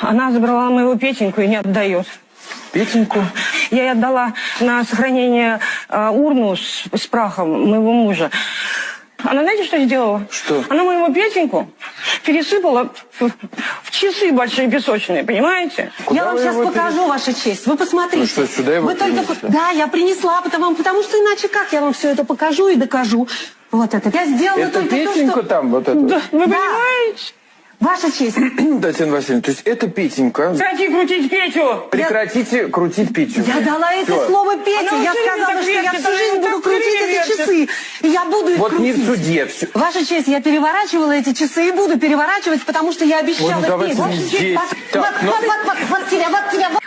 Она забрала моего Петеньку и не отдает. Петеньку? Я ей отдала на сохранение урну с прахом моего мужа. Она знаете, что сделала? Что? Она моего Петеньку пересыпала в часы большие песочные, понимаете? Я вам сейчас покажу, Ваша честь. Вы посмотрите. Ну что, сюда его принесли? Да, я принесла, потому что иначе как я вам все это покажу и докажу. Вот это. Я сделала Это только Петенька то, что... там, вот это? Да, вы понимаете? Ваша честь. Татьяна Васильевна, то есть это Петенька. Прекрати крутить Петю! Прекратите крутить Петю. Я дала это Всё. слово Пете. Она Я всё время сказала, так что я вертит, всю жизнь она буду так крутить всё время эти вертит. часы. И я буду их Вот крутить. не в суде. Все. Ваша честь, я переворачивала эти часы и буду переворачивать, потому что я обещала Ой, ну давайте Пете. не Ваша честь, здесь. вот, Так, вот, ну- вот, вот, вот тебя, вот тебя, вот.